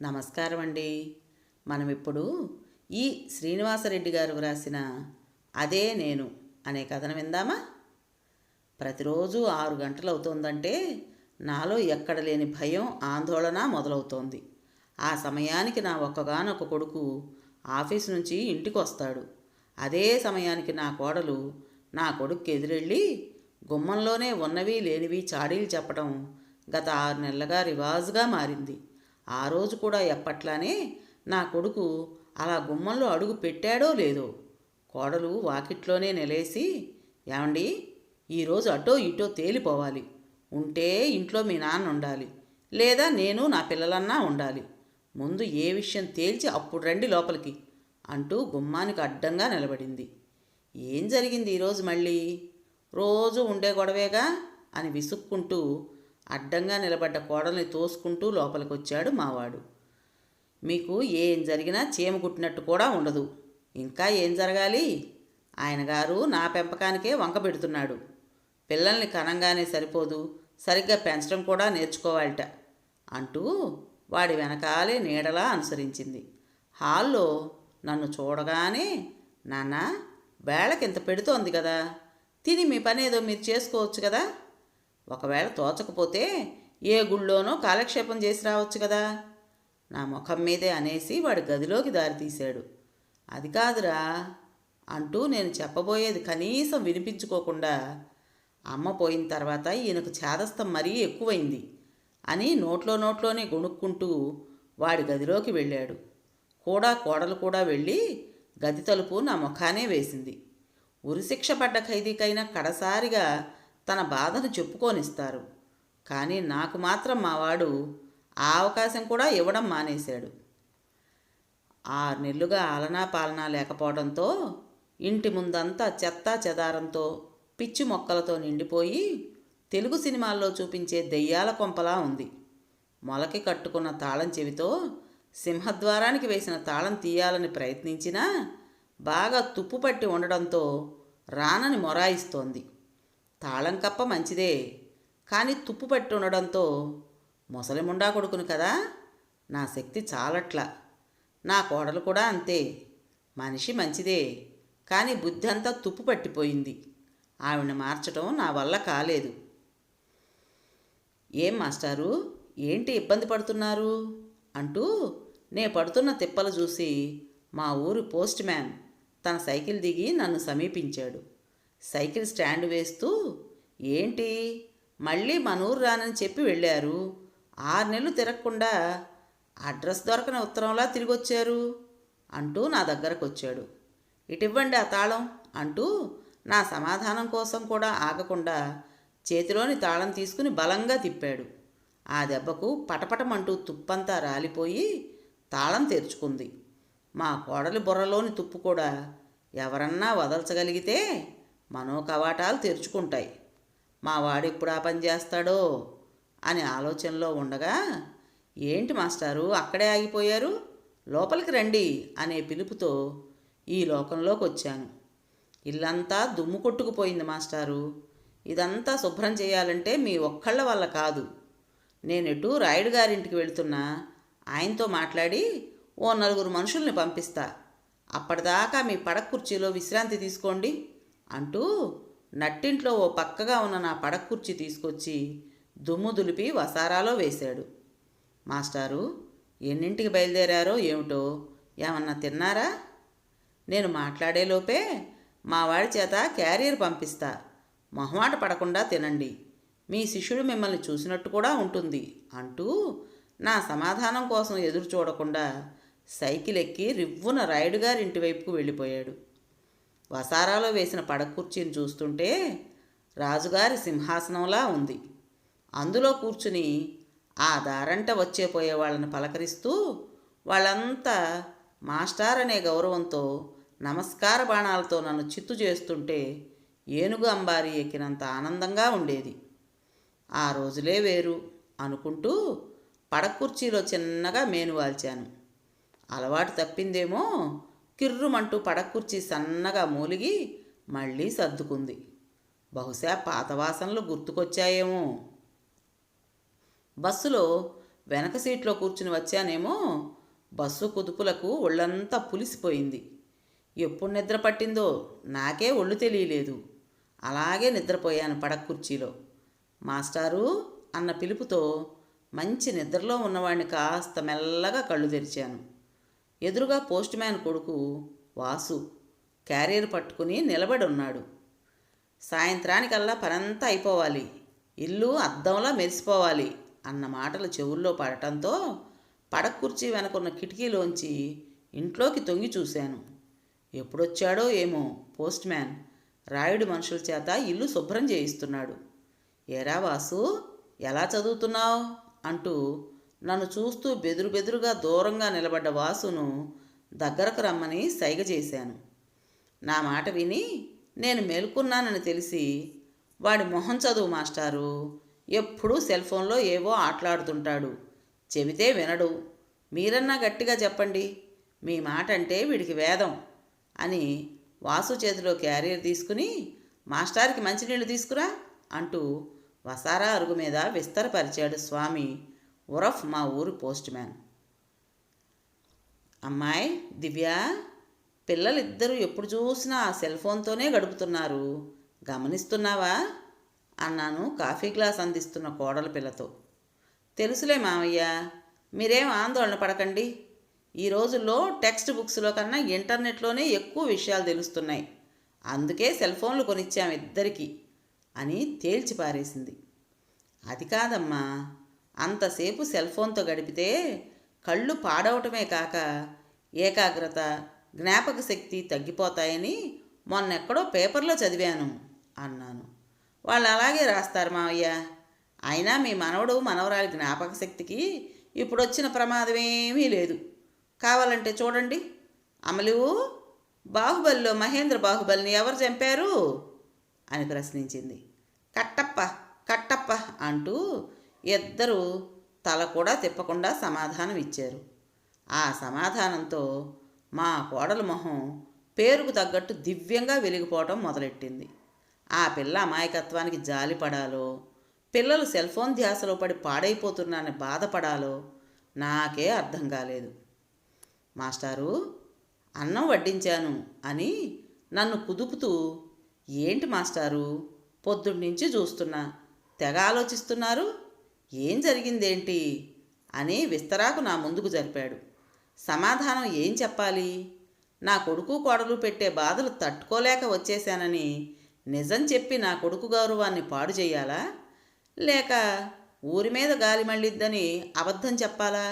నమస్కారం అండి. మనం ఇప్పుడు ఈ శ్రీనివాసరెడ్డి గారు వ్రాసిన అదే నేను అనే కథను విందామా? ప్రతిరోజు 6 గంటలు అవుతోందంటే నాలో ఎక్కడ లేని భయం, ఆందోళన మొదలవుతోంది. ఆ సమయానికి నా ఒక్కగానొక్క కొడుకు ఆఫీసు నుంచి ఇంటికి వస్తాడు. అదే సమయానికి నా కోడలు నా కొడుక్కి ఎదురెళ్ళి గుమ్మంలోనే ఉన్నవి లేనివి చాడీలు చెప్పడం గత 6 నెలలుగా రివాజుగా మారింది. ఆ రోజు కూడా ఎప్పట్లానే నా కొడుకు అలా గుమ్మంలో అడుగు పెట్టాడో లేదో కోడలు వాకిట్లోనే నిలేసి, ఏమండి, ఈరోజు అటో ఇటో తేలిపోవాలి. ఉంటే ఇంట్లో మీ నాన్న ఉండాలి, లేదా నేను నా పిల్లలన్నా ఉండాలి. ముందు ఏ విషయం తేల్చి అప్పుడు రండి లోపలికి అంటూ గుమ్మానికి అడ్డంగా నిలబడింది. ఏం జరిగింది ఈరోజు మళ్ళీ? రోజు ఉండే గొడవేగా అని విసుక్కుంటూ అడ్డంగా నిలబడ్డ కోడల్ని తోసుకుంటూ లోపలికి వచ్చాడు మావాడు. మీకు ఏం జరిగినా చీమ కుట్టినట్టు కూడా ఉండదు. ఇంకా ఏం జరగాలి? ఆయన గారు నా పెంపకానికే వంక పెడుతున్నాడు. పిల్లల్ని కనంగానే సరిపోదు, సరిగ్గా పెంచడం కూడా నేర్చుకోవాలట అంటూ వాడి వెనకాలే నీడలా అనుసరించింది. హాల్లో నన్ను చూడగానే, నాన్న, వేళకింత పెడుతోంది కదా, తిని మీ పని ఏదో మీరు చేసుకోవచ్చు కదా, ఒకవేళ తోచకపోతే ఏ గుళ్ళోనో కాలక్షేపం చేసి రావచ్చు కదా నా ముఖం మీదే అనేసి వాడి గదిలోకి దారితీశాడు. అది కాదురా అంటూ నేను చెప్పబోయేది కనీసం వినిపించుకోకుండా, అమ్మ పోయిన తర్వాత ఈయనకు చేదస్తం మరీ ఎక్కువైంది అని నోట్లోనే గొణుక్కుంటూ వాడి గదిలోకి వెళ్ళాడు. కోడలు కూడా వెళ్ళి గది తలుపు నా ముఖానే వేసింది. ఉరిశిక్ష పడ్డ ఖైదీకైనా కడసారిగా తన బాధను చెప్పుకోనిస్తారు. కానీ నాకు మాత్రం మావాడు ఆ అవకాశం కూడా ఇవ్వడం మానేశాడు. 6 నెలలుగా ఆలనా పాలనా లేకపోవడంతో ఇంటి ముందంతా చెత్తా చెదారంతో, పిచ్చి మొక్కలతో నిండిపోయి తెలుగు సినిమాల్లో చూపించే దెయ్యాల కొంపలా ఉంది. మొలకి కట్టుకున్న తాళం చెవితో సింహద్వారానికి వేసిన తాళం తీయాలని ప్రయత్నించినా బాగా తుప్పు పట్టి ఉండడంతో రానని మొరాయిస్తోంది. తాళం కప్ప మంచిదే, కానీ తుప్పు పట్టి ఉండడంతో ముసలిముండా కొడుకును కదా, నా శక్తి చాలట్లా. నా కోడలు కూడా అంతే. మనిషి మంచిదే, కానీ బుద్ధి అంతా తుప్పు పట్టిపోయింది. ఆవిడని మార్చడం నా వల్ల కాలేదు. ఏం మాస్టారు, ఏంటి ఇబ్బంది పడుతున్నారు అంటూ నే పడుతున్న తిప్పలు చూసి మా ఊరి పోస్ట్ మ్యాన్ తన సైకిల్ దిగి నన్ను సమీపించాడు. సైకిల్ స్టాండ్ వేస్తూ, ఏంటి మళ్ళీ మనూరు రానని చెప్పి వెళ్ళారు, 6 నెలలు తిరగకుండా అడ్రస్ దొరకని ఉత్తరంలా తిరిగొచ్చారు అంటూ నా దగ్గరకు వచ్చాడు. ఇటివ్వండి ఆ తాళం అంటూ నా సమాధానం కోసం కూడా ఆగకుండా చేతిలోని తాళం తీసుకుని బలంగా తిప్పాడు. ఆ దెబ్బకు పటపటమంటూ తుప్పంతా రాలిపోయి తాళం తెరుచుకుంది. మా కోడలి బుర్రలోని తుప్పు కూడా ఎవరన్నా వదల్చగలిగితే మనోకవాటాలు తెరుచుకుంటాయి. మా వాడెప్పుడు ఆ పని చేస్తాడో అని ఆలోచనలో ఉండగా, ఏంటి మాస్టారు అక్కడే ఆగిపోయారు, లోపలికి రండి అనే పిలుపుతో ఈ లోకంలోకి వచ్చాను. ఇల్లంతా దుమ్ము కొట్టుకుపోయింది మాస్టారు. ఇదంతా శుభ్రం చేయాలంటే మీ ఒక్కళ్ళ వల్ల కాదు. నేనెటు రాయుడు గారింటికి వెళుతున్నా, ఆయనతో మాట్లాడి ఓ 4 మనుషుల్ని పంపిస్తా. అప్పటిదాకా మీ పడక కుర్చీలో విశ్రాంతి తీసుకోండి అంటూ నట్టింట్లో ఓ పక్కగా ఉన్న నా పడక కుర్చీ తీసుకొచ్చి దుమ్ము దులిపి వసారాలో వేశాడు. మాస్టారు, ఎన్నింటికి బయలుదేరారో ఏమిటో, ఏమన్నా తిన్నారా? నేను మాట్లాడేలోపే మా వాడి చేత క్యారియర్ పంపిస్తా. మొహమాట పడకుండా తినండి, మీ శిష్యుడు మిమ్మల్ని చూసినట్టు కూడా ఉంటుంది అంటూ నా సమాధానం కోసం ఎదురు చూడకుండా సైకిల్ ఎక్కి రివ్వున రాయుడు గారి ఇంటి వైపుకు వెళ్ళిపోయాడు. వసారాలో వేసిన పడక కుర్చీని చూస్తుంటే రాజుగారి సింహాసనంలా ఉంది. అందులో కూర్చుని ఆ దారంట పోయే వాళ్ళని పలకరిస్తూ వాళ్ళంతా మాస్టార్ అనే గౌరవంతో నమస్కార బాణాలతో నన్ను చిత్తు చేస్తుంటే ఏనుగు అంబారి ఎక్కినంత ఆనందంగా ఉండేది. ఆ రోజులే వేరు అనుకుంటూ పడక కుర్చీలో చిన్నగా మేనువాల్చాను. అలవాటు తప్పిందేమో, కిర్రుమంటూ పడక కుర్చీ సన్నగా మూలిగి మళ్ళీ సర్దుకుంది. బహుశా పాత వాసనలు గుర్తుకొచ్చాయేమో. బస్సులో వెనక సీట్లో కూర్చుని వచ్చానేమో బస్సు కుదుపులకు ఒళ్ళంతా పులిసిపోయింది. ఎప్పుడు నిద్ర పట్టిందో నాకే ఒళ్ళు తెలియలేదు. అలాగే నిద్రపోయాను పడక కుర్చీలో. మాస్టారు అన్న పిలుపుతో మంచి నిద్రలో ఉన్నవాడిని కాస్త మెల్లగా కళ్ళు తెరిచాను. ఎదురుగా పోస్ట్ మ్యాన్ కొడుకు వాసు క్యారియర్ పట్టుకుని నిలబడి ఉన్నాడు. సాయంత్రానికల్లా పనంతా అయిపోవాలి, ఇల్లు అద్దంలా మెరిసిపోవాలి అన్న మాటలు చెవుల్లో పడటంతో పడక కుర్చీ వెనకున్న కిటికీలోంచి ఇంట్లోకి తొంగి చూశాను. ఎప్పుడొచ్చాడో ఏమో పోస్ట్ మ్యాన్ రాయుడి మనుషుల చేత ఇల్లు శుభ్రం చేయిస్తున్నాడు. ఏరా వాసు, ఎలా చదువుతున్నావు అంటూ నన్ను చూస్తూ బెదురుగా దూరంగా నిలబడ్డ వాసును దగ్గరకు రమ్మని సైగ చేశాను. నా మాట విని నేను మేల్కొన్నానని తెలిసి, వాడి మొహం చదువు మాస్టారు, ఎప్పుడూ సెల్ ఫోన్లో ఏవో ఆటలాడుతుంటాడు, చెబితే వినడు, మీరన్నా గట్టిగా చెప్పండి, మీ మాట అంటే వీడికి వేదం అని వాసు చేతిలో క్యారియర్ తీసుకుని, మాస్టార్కి మంచినీళ్ళు తీసుకురా అంటూ వసారా అరుగు మీద విస్తరపరిచాడు స్వామి ఉరఫ్ మా ఊరు పోస్ట్ మ్యాన్. అమ్మాయి దివ్య, పిల్లలిద్దరూ ఎప్పుడు చూసినా ఆ సెల్ ఫోన్తోనే గడుపుతున్నారు, గమనిస్తున్నావా అన్నాను కాఫీ గ్లాస్ అందిస్తున్న కోడల పిల్లతో. తెలుసులే మావయ్య, మీరేం ఆందోళన పడకండి, ఈ రోజుల్లో టెక్స్ట్ బుక్స్లో కన్నా ఇంటర్నెట్లోనే ఎక్కువ విషయాలు తెలుస్తున్నాయి, అందుకే సెల్ ఫోన్లు కొనిచ్చాము ఇద్దరికి అని తేల్చి పారేసింది. అది కాదమ్మా, అంతసేపు సెల్ ఫోన్తో గడిపితే కళ్ళు పాడవటమే కాక ఏకాగ్రత, జ్ఞాపక శక్తి తగ్గిపోతాయని మొన్నెక్కడో పేపర్లో చదివాను అన్నాను. వాళ్ళు అలాగే రాస్తారు మావయ్య, అయినా మీ మనవడు మనవరాలి జ్ఞాపక శక్తికి ఇప్పుడొచ్చిన ప్రమాదమేమీ లేదు, కావాలంటే చూడండి. అమలు, బాహుబలిలో మహేంద్ర బాహుబలిని ఎవరు చంపారు అని ప్రశ్నించింది. కట్టప్ప కట్టప్ప అంటూ ఇద్దరూ తల కూడా తిప్పకుండా సమాధానం ఇచ్చారు. ఆ సమాధానంతో మా కోడల మొహం పేరుకు తగ్గట్టు దివ్యంగా వెలిగిపోవటం మొదలెట్టింది. ఆ పిల్ల అమాయకత్వానికి జాలిపడాలో, పిల్లలు సెల్ ఫోన్ ధ్యాసలో పడి పాడైపోతున్నానని బాధపడాలో నాకే అర్థం కాలేదు. మాస్టారు, అన్నం వడ్డించాను అని నన్ను కుదుపుతూ, ఏంటి మాస్టారు, పొద్దున్నుంచి చూస్తున్నా, తెగ ఆలోచిస్తున్నారు, ఏం జరిగిందేంటి అని విస్తరాకు నా ముందుకు జరిపాడు. సమాధానం ఏం చెప్పాలి? నా కొడుకు కోడలు పెట్టే బాధలు తట్టుకోలేక వచ్చేశానని నిజం చెప్పి నా కొడుకు గౌరవాన్ని పాడు చేయాలా, లేక ఊరి మీద గాలి మళ్ళిద్దని అబద్ధం చెప్పాలా?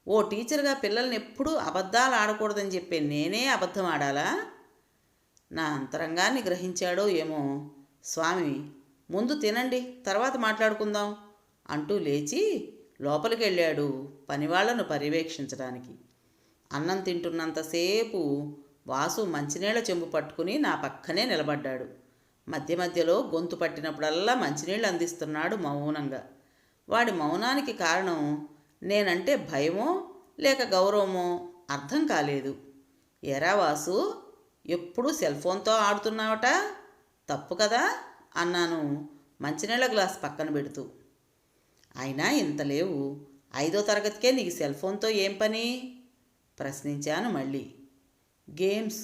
ఓ టీచర్గా పిల్లల్ని ఎప్పుడూ అబద్ధాలు ఆడకూడదని చెప్పే నేనే అబద్ధం ఆడాలా? నా అంతరంగాన్ని గ్రహించాడో ఏమో స్వామి, ముందు తినండి తర్వాత మాట్లాడుకుందాం అంటూ లేచి లోపలికి వెళ్ళాడు పనివాళ్లను పర్యవేక్షించడానికి. అన్నం తింటున్నంతసేపు వాసు మంచినీళ్ళ చెంబు పట్టుకుని నా పక్కనే నిలబడ్డాడు. మధ్య మధ్యలో గొంతు పట్టినప్పుడల్లా మంచినీళ్ళు అందిస్తున్నాడు మౌనంగా. వాడి మౌనానికి కారణం నేనంటే భయమో లేక గౌరవమో అర్థం కాలేదు. ఎరా వాసు, ఎప్పుడూ సెల్ ఫోన్తో ఆడుతున్నావట, తప్పు కదా అన్నాను మంచినీళ్ళ గ్లాస్ పక్కన పెడుతూ. అయినా ఇంత లేవు, 5వ తరగతికే నీకు సెల్ ఫోన్తో ఏం పని ప్రశ్నించాను మళ్ళీ. గేమ్స్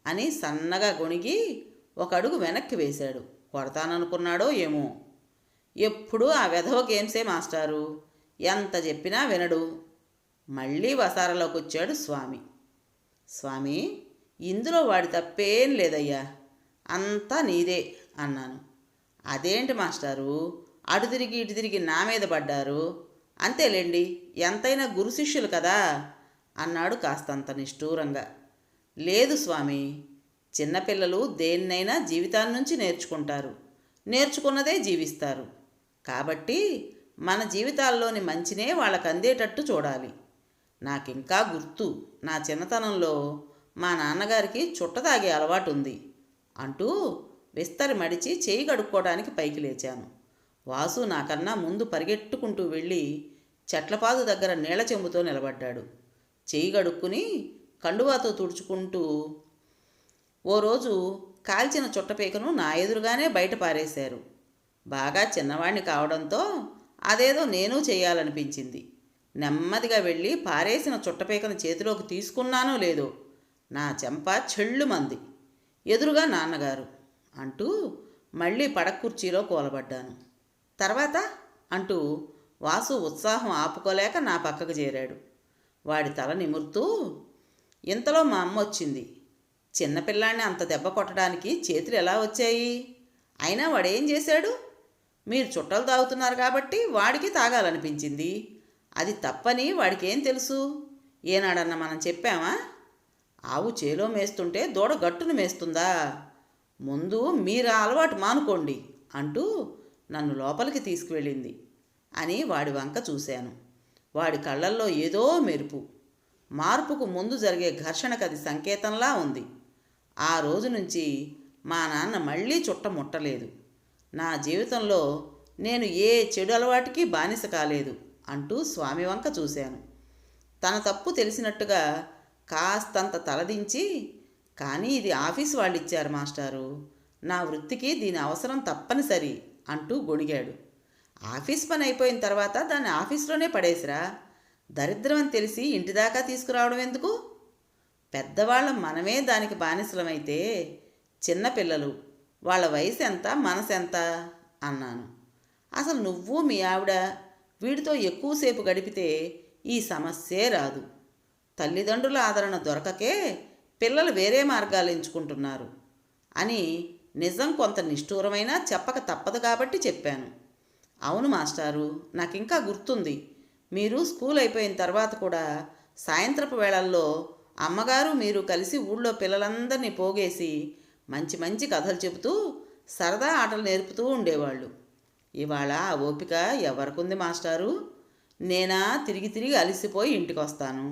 అని సన్నగా గొణిగి ఒక అడుగు వెనక్కి వేశాడు. కొడతాననుకున్నాడో ఏమో. ఎప్పుడూ ఆ వెధవ గేమ్సే మాస్టారు, ఎంత చెప్పినా వినడు. మళ్ళీ వసారలోకి వచ్చాడు స్వామి. స్వామి, ఇందులో వాడి తప్పేం లేదయ్యా, అంతా నీదే అన్నాను. అదేంటి మాస్టారు, అటు తిరిగి ఇటు తిరిగి నా మీద పడ్డారు, అంతేలేండి, ఎంతైనా గురు శిష్యులు కదా అన్నాడు కాస్తంత నిష్ఠూరంగా. లేదు స్వామి, చిన్నపిల్లలు దేన్నైనా జీవితాన్ని నుంచి నేర్చుకుంటారు, నేర్చుకున్నదే జీవిస్తారు, కాబట్టి మన జీవితాల్లోని మంచినే వాళ్ళకు అందేటట్టు చూడాలి. నాకింకా గుర్తు, నా చిన్నతనంలో మా నాన్నగారికి చుట్ట తాగే అలవాటు ఉంది అంటూ విస్తరి మడిచి చేయి కడుక్కోవడానికి పైకి లేచాను. వాసు నాకన్నా ముందు పరిగెట్టుకుంటూ వెళ్ళి చెట్లపాదు దగ్గర నీళ్ల చెంబుతో నిలబడ్డాడు. చేయి కడుక్కుని కండువాతో తుడుచుకుంటూ, ఓ రోజు కాల్చిన చుట్టపీకను నా ఎదురుగానే బయట పారేశారు. బాగా చిన్నవాణ్ణి కావడంతో అదేదో నేను చేయాలనిపించింది. నెమ్మదిగా వెళ్ళి పారేసిన చుట్టపీకను చేతిలోకి తీసుకున్నానో లేదో నా చెంప చెళ్ళుమంది. ఎదురుగా నాన్నగారు అంటూ మళ్ళీ పడకుర్చీలో కూలబడ్డాను. తర్వాత అంటూ వాసు ఉత్సాహం ఆపుకోలేక నా పక్కకు చేరాడు. వాడి తల నిమురుతూ, ఇంతలో మా అమ్మ వచ్చింది. చిన్నపిల్లాన్ని అంత దెబ్బ కొట్టడానికి చేతులు ఎలా వచ్చాయి? అయినా వాడేం చేశాడు? మీరు చుట్టలు తాగుతున్నారు కాబట్టి వాడికి తాగాలనిపించింది. అది తప్పని వాడికేం తెలుసు? ఏనాడన్నా మనం చెప్పామా? ఆవు చేలో మేస్తుంటే దూడ గట్టును మేస్తుందా? ముందు మీరు ఆ అలవాటు మానుకోండి అంటూ నన్ను లోపలికి తీసుకువెళ్ళింది అని వాడి వంక చూశాను. వాడి కళ్ళల్లో ఏదో మెరుపు. మార్పుకు ముందు జరిగే ఘర్షణకు అది సంకేతంలా ఉంది. ఆ రోజు నుంచి మా నాన్న మళ్ళీ చుట్టముట్టలేదు. నా జీవితంలో నేను ఏ చెడు అలవాటుకి బానిస కాలేదు అంటూ స్వామి వంక చూశాను. తన తప్పు తెలిసినట్టుగా కాస్తంత తలదించి, కానీ ఇది ఆఫీస్ వాళ్ళు ఇచ్చారు మాస్టారు, నా వృత్తికి దీని అవసరం తప్పనిసరి అంటూ గొణిగాడు. ఆఫీస్ పని అయిపోయిన తర్వాత దాన్ని ఆఫీస్లోనే పడేసిరా. దరిద్రం అని తెలిసి ఇంటిదాకా తీసుకురావడం ఎందుకు? పెద్దవాళ్ళం మనమే దానికి బానిసలమైతే చిన్నపిల్లలు వాళ్ళ వయసు ఎంత, మనసు ఎంత అన్నాను. అసలు నువ్వు మీ ఆవిడ వీడితో ఎక్కువసేపు గడిపితే ఈ సమస్యే రాదు. తల్లిదండ్రుల ఆదరణ దొరకకే పిల్లలు వేరే మార్గాలు ఎంచుకుంటున్నారు అని నిజం కొంత నిష్ఠూరమైనా చెప్పక తప్పదు కాబట్టి చెప్పాను. అవును మాస్టారు, నాకింకా గుర్తుంది. మీరు స్కూల్ అయిపోయిన తర్వాత కూడా సాయంత్రపు వేళల్లో అమ్మగారు మీరు కలిసి ఊళ్ళో పిల్లలందరినీ పోగేసి మంచి మంచి కథలు చెబుతూ సరదా ఆటలు నేర్పుతూ ఉండేవాళ్ళు. ఇవాళ ఆ ఓపిక ఎవరికుంది మాస్టారు? నేనా తిరిగి తిరిగి అలసిపోయి ఇంటికి వస్తాను.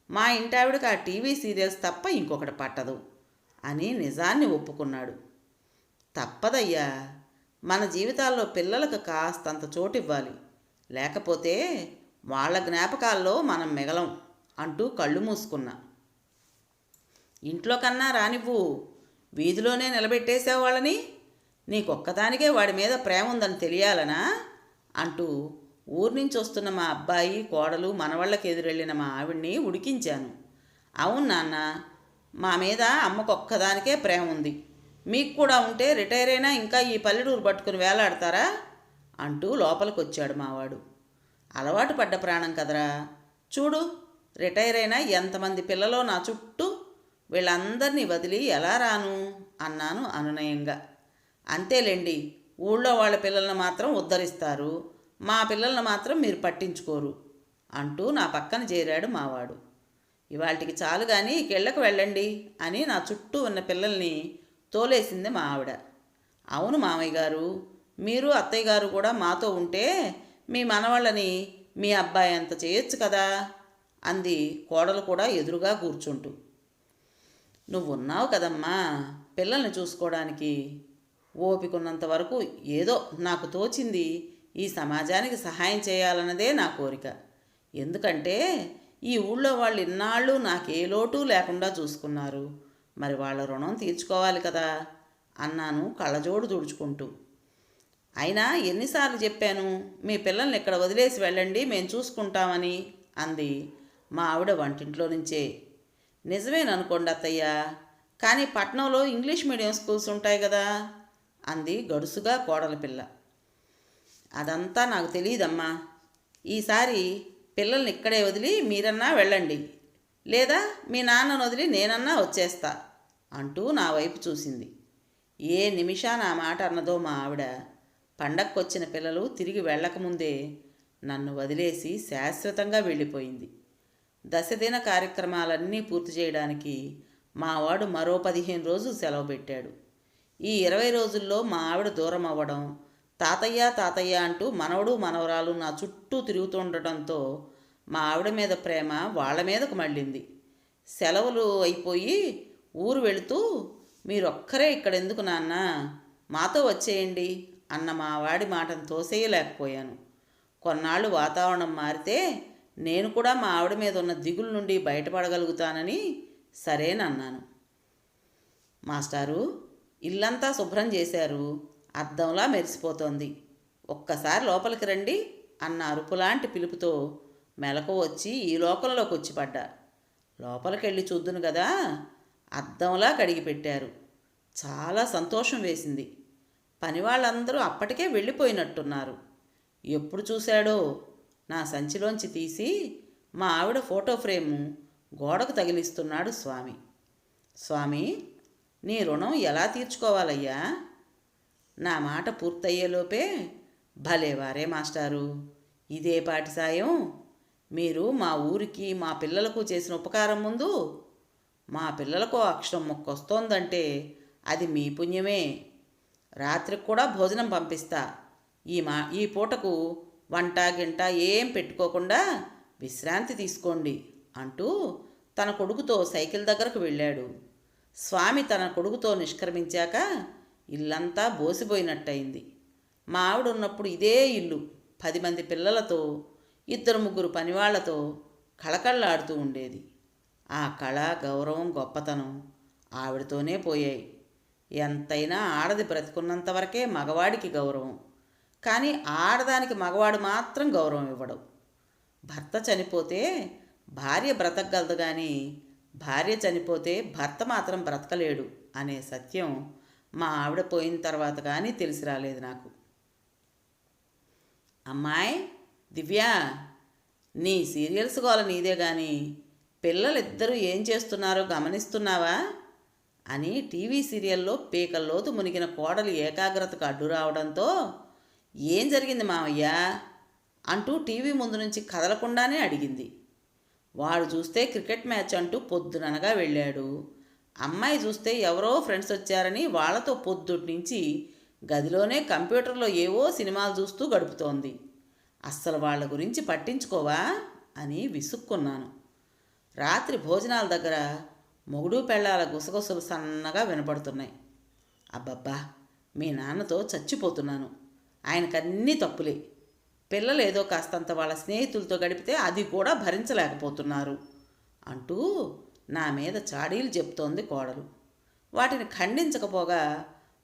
మా ఇంటావిడకి ఆ టీవీ సీరియల్స్ తప్ప ఇంకొకటి పట్టదు అని నిజాన్ని ఒప్పుకున్నాడు. తప్పదయ్యా, మన జీవితాల్లో పిల్లలకు కాస్తంత చోటు ఇవ్వాలి. లేకపోతే వాళ్ళ జ్ఞాపకాల్లో మనం మిగలం అంటూ కళ్ళు మూసుకున్నా. ఇంట్లో కన్నా రానివ్వు, వీధిలోనే నిలబెట్టేసావు వాళ్ళని. నీకొక్కదానికే వాడి మీద ప్రేమ ఉందని తెలియాలనా అంటూ ఊరి నుంచి వస్తున్న మా అబ్బాయి, కోడలు, మనవాళ్ళకి ఎదురెళ్ళిన మా ఆవిడ్ని ఉడికించాను. అవును నాన్న, మా మీద అమ్మకొక్కదానికే ప్రేమ ఉంది. మీకు కూడా ఉంటే రిటైర్ అయినా ఇంకా ఈ పల్లెటూరు పట్టుకుని వేలాడతారా అంటూ లోపలికి వచ్చాడు మావాడు. అలవాటు పడ్డ ప్రాణం కదరా. చూడు, రిటైర్ అయినా ఎంతమంది పిల్లలో నా చుట్టూ, వీళ్ళందరినీ వదిలి ఎలా రాను అన్నాను అనునయంగా. అంతేలేండి, ఊళ్ళో వాళ్ళ పిల్లలను మాత్రం ఉద్ధరిస్తారు, మా పిల్లలను మాత్రం మీరు పట్టించుకోరు అంటూ నా పక్కన చేరాడు మావాడు. ఇవాళకి చాలు కానీ కిళ్ళకు వెళ్ళండి అని నా చుట్టూ ఉన్న పిల్లల్ని తోలేసింది మా ఆవిడ. అవును మామయ్య గారు, మీరు అత్తయ్య గారు కూడా మాతో ఉంటే మీ మనవాళ్ళని మీ అబ్బాయి అంత చేయొచ్చు కదా అంది కోడలు కూడా ఎదురుగా కూర్చుంటూ. నువ్వున్నావు కదమ్మా పిల్లల్ని చూసుకోవడానికి. ఓపికన్నంత వరకు ఏదో నాకు తోచింది ఈ సమాజానికి సహాయం చేయాలన్నదే నా కోరిక. ఎందుకంటే ఈ ఊళ్ళో వాళ్ళు ఇన్నాళ్ళు నాకే లోటు లేకుండా చూసుకున్నారు. మరి వాళ్ళ రుణం తీర్చుకోవాలి కదా అన్నాను కళ్ళజోడు తుడుచుకుంటూ. అయినా ఎన్నిసార్లు చెప్పాను మీ పిల్లల్ని ఇక్కడ వదిలేసి వెళ్ళండి, మేము చూసుకుంటామని అంది మా ఆవిడ వంటింట్లో నుంచే. నిజమేననుకోండి అత్తయ్య, కానీ పట్నంలో ఇంగ్లీష్ మీడియం స్కూల్స్ ఉంటాయి కదా అంది గడుసుగా కోడల పిల్ల. అదంతా నాకు తెలియదమ్మా. ఈసారి పిల్లల్ని ఇక్కడే వదిలి మీరన్నా వెళ్ళండి, లేదా మీ నాన్నను వదిలి నేనన్నా వచ్చేస్తా అంటూ నా వైపు చూసింది. ఏ నిమిషాన ఆ మాట అన్నదో మా ఆవిడ. పండక్కొచ్చిన పిల్లలు తిరిగి వెళ్ళకముందే నన్ను వదిలేసి శాశ్వతంగా వెళ్ళిపోయింది. దశదిన కార్యక్రమాలన్నీ పూర్తి చేయడానికి మావాడు మరో 15 రోజులు సెలవు పెట్టాడు. ఈ 20 రోజుల్లో మా ఆవిడ దూరం అవ్వడం, తాతయ్య తాతయ్య అంటూ మనవడు మనవరాలు నా చుట్టూ తిరుగుతుండటంతో మా ఆవిడ మీద ప్రేమ వాళ్ళ మీదకు మళ్ళింది. సెలవులు అయిపోయి ఊరు వెళుతూ మీరొక్కరే ఇక్కడెందుకు నాన్న, మాతో వచ్చేయండి అన్న మా వాడి మాటను తోసేయలేకపోయాను. కొన్నాళ్ళు వాతావరణం మారితే నేను కూడా మా ఆవిడ మీద ఉన్న దిగుల నుండి బయటపడగలుగుతానని సరేనన్నాను. మాస్టారు, ఇల్లంతా శుభ్రం చేశారు, అద్దంలా మెరిసిపోతోంది. ఒక్కసారి లోపలికి రండి అన్న అరుపులాంటి పిలుపుతో మెలకు వచ్చి ఈ లోకంలోకి వచ్చి పడ్డా. లోపలికెళ్ళి చూద్దును కదా, అద్దంలా కడిగి పెట్టారు. చాలా సంతోషం వేసింది. పనివాళ్ళందరూ అప్పటికే వెళ్ళిపోయినట్టున్నారు. ఎప్పుడు చూశాడో నా సంచిలోంచి తీసి మా ఆవిడ ఫోటో ఫ్రేము గోడకు తగిలిస్తున్నాడు స్వామి. స్వామి, నీ రుణం ఎలా తీర్చుకోవాలయ్యా? నా మాట పూర్తయ్యేలోపే, భలేవారే మాస్టారు, ఇదే పాటి సాయం. మీరు మా ఊరికి మా పిల్లలకు చేసిన ఉపకారం ముందు మా పిల్లలకు అక్షరం మొక్కొస్తోందంటే అది మీ పుణ్యమే. రాత్రికి కూడా భోజనం పంపిస్తా. ఈ పూటకు వంట గింట ఏం పెట్టుకోకుండా విశ్రాంతి తీసుకోండి అంటూ తన కొడుకుతో సైకిల్ దగ్గరకు వెళ్ళాడు. స్వామి తన కొడుకుతో నిష్క్రమించాక ఇల్లంతా బోసిపోయినట్టయింది. మా ఆవిడ ఉన్నప్పుడు ఇదే ఇల్లు 10 మంది పిల్లలతో 2-3 పనివాళ్లతో కళకళలాడుతూ ఉండేది. ఆ కళ, గౌరవం, గొప్పతనం ఆవిడతోనే పోయాయి. ఎంతైనా ఆడది బ్రతికున్నంత వరకే మగవాడికి గౌరవం. కానీ ఆడదానికి మగవాడు మాత్రం గౌరవం ఇవ్వడు. భర్త చనిపోతే భార్య బ్రతకగలదు, కానీ భార్య చనిపోతే భర్త మాత్రం బ్రతకలేడు అనే సత్యం మా ఆవిడ పోయిన తర్వాత కానీ తెలిసి రాలేదు నాకు. అమ్మాయి దివ్య, నీ సీరియల్స్ గోల నీదే కానీ పిల్లలిద్దరూ ఏం చేస్తున్నారో గమనిస్తున్నావా అని టీవీ సీరియల్లో పీకల్లోతు మునిగిన కోడలి ఏకాగ్రతకు అడ్డు రావడంతో, ఏం జరిగింది మావయ్య అంటూ టీవీ ముందు నుంచి కదలకుండానే అడిగింది. వాడు చూస్తే క్రికెట్ మ్యాచ్ అంటూ పొద్దుననగా వెళ్ళాడు. అమ్మాయి చూస్తే ఎవరో ఫ్రెండ్స్ వచ్చారని వాళ్లతో పొద్దుటి నుంచి గదిలోనే కంప్యూటర్లో ఏవో సినిమాలు చూస్తూ గడుపుతోంది. అస్సలు వాళ్ళ గురించి పట్టించుకోవా అని విసుక్కున్నాను. రాత్రి భోజనాల దగ్గర మొగుడు పెళ్ళాల గుసగుసలు సన్నగా వినపడుతున్నాయి. అబ్బబ్బా, మీ నాన్నతో చచ్చిపోతున్నాను. ఆయనకన్నీ తప్పులే. పిల్లలు ఏదో కాస్తంత వాళ్ళ స్నేహితులతో గడిపితే అది కూడా భరించలేకపోతున్నారు అంటూ నా మీద చాడీలు చెప్తోంది కోడలు. వాటిని ఖండించకపోగా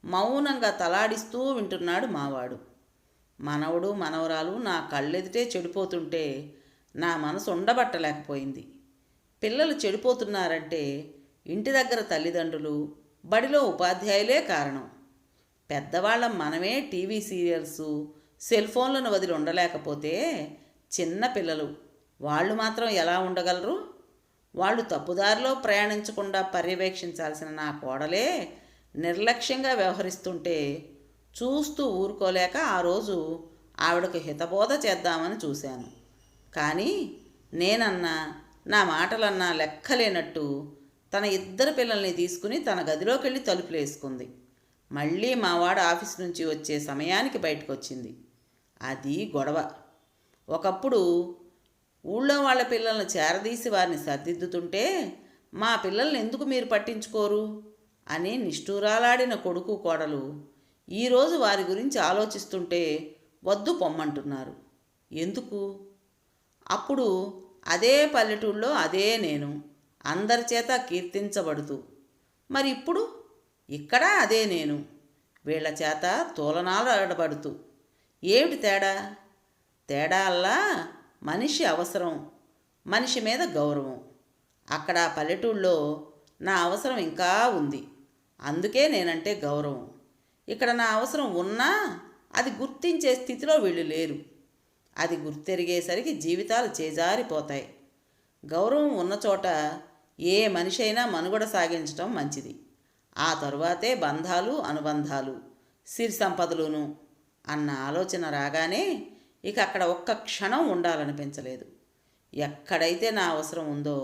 మౌనంగా తలాడిస్తూ వింటున్నాడు మావాడు. మనవడు మనవరాలు నా కళ్ళెదిటే చెడిపోతుంటే నా మనసు ఉండబట్టలేకపోయింది. పిల్లలు చెడిపోతున్నారంటే ఇంటి దగ్గర తల్లిదండ్రులు, బడిలో ఉపాధ్యాయులే కారణం. పెద్దవాళ్ళం మనమే టీవీ సీరియల్సు, సెల్ ఫోన్లను వదిలి ఉండలేకపోతే చిన్న పిల్లలు వాళ్ళు మాత్రం ఎలా ఉండగలరు? వాళ్ళు తప్పుదారిలో ప్రయాణించకుండా పర్యవేక్షించాల్సిన నా కోడలే నిర్లక్ష్యంగా వ్యవహరిస్తుంటే చూస్తూ ఊరుకోలేక ఆ రోజు ఆవిడకు హితబోధ చేద్దామని చూశాను. కానీ నేనన్నా నా మాటలన్నా లెక్కలేనట్టు తన 2 పిల్లల్ని తీసుకుని తన గదిలోకి వెళ్ళి తలుపులేసుకుంది. మళ్ళీ మావాడు ఆఫీస్ నుంచి వచ్చే సమయానికి బయటకు వచ్చింది. అది గొడవ. ఒకప్పుడు ఊళ్ళో వాళ్ళ పిల్లల్ని చేరదీసి వారిని సర్దిద్దుతుంటే మా పిల్లల్ని ఎందుకు మీరు పట్టించుకోరు అని నిష్ఠూరాలాడిన కొడుకు కోడలు ఈరోజు వారి గురించి ఆలోచిస్తుంటే వద్దు పొమ్మంటున్నారు. ఎందుకు? అప్పుడు అదే పల్లెటూళ్ళలో అదే నేను అందరి చేత కీర్తించబడుతూ, మరి ఇప్పుడు ఇక్కడ అదే నేను వీళ్ల చేత తోలనాలాడబడుతూ. ఏమిటి తేడా? తేడా అల్లా మనిషి అవసరం, మనిషి మీద గౌరవం. అక్కడ పల్లెటూళ్ళలో నా అవసరం ఇంకా ఉంది, అందుకే నేనంటే గౌరవం. ఇక్కడ నా అవసరం ఉన్నా అది గుర్తించే స్థితిలో వీళ్ళు లేరు. అది గుర్తెరిగేసరికి జీవితాలు చేజారిపోతాయి. గౌరవం ఉన్న చోట ఏ మనిషి అయినా మనుగడ సాగించటం మంచిది. ఆ తరువాతే బంధాలు, అనుబంధాలు, సిరి సంపదలును అన్న ఆలోచన రాగానే ఇక అక్కడ ఒక్క క్షణం ఉండాలనిపించలేదు. ఎక్కడైతే నా అవసరం ఉందో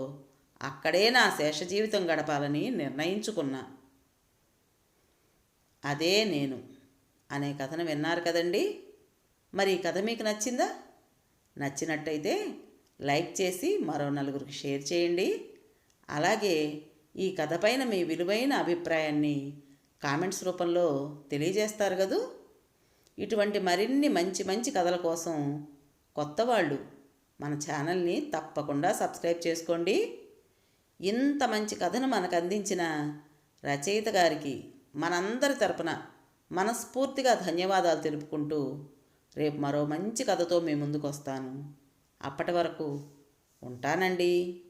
అక్కడే నా శేష జీవితం గడపాలని నిర్ణయించుకున్నా. అదే నేను అనే కథను విన్నారు కదండి. మరి ఈ కథ మీకు నచ్చిందా? నచ్చినట్టయితే లైక్ చేసి మరో నలుగురికి షేర్ చేయండి. అలాగే ఈ కథ పైన మీ విలువైన అభిప్రాయాన్ని కామెంట్స్ రూపంలో తెలియజేస్తారు కదూ. ఇటువంటి మరిన్ని మంచి మంచి కథల కోసం కొత్త వాళ్ళు మన ఛానల్ని తప్పకుండా సబ్స్క్రైబ్ చేసుకోండి. ఇంత మంచి కథను మనకు అందించిన రచయిత గారికి మనందరి తరపున మనస్ఫూర్తిగా ధన్యవాదాలు తెలుపుకుంటూ రేపు మరో మంచి కథతో మీ ముందుకు వస్తాను. అప్పటి వరకు ఉంటానండి.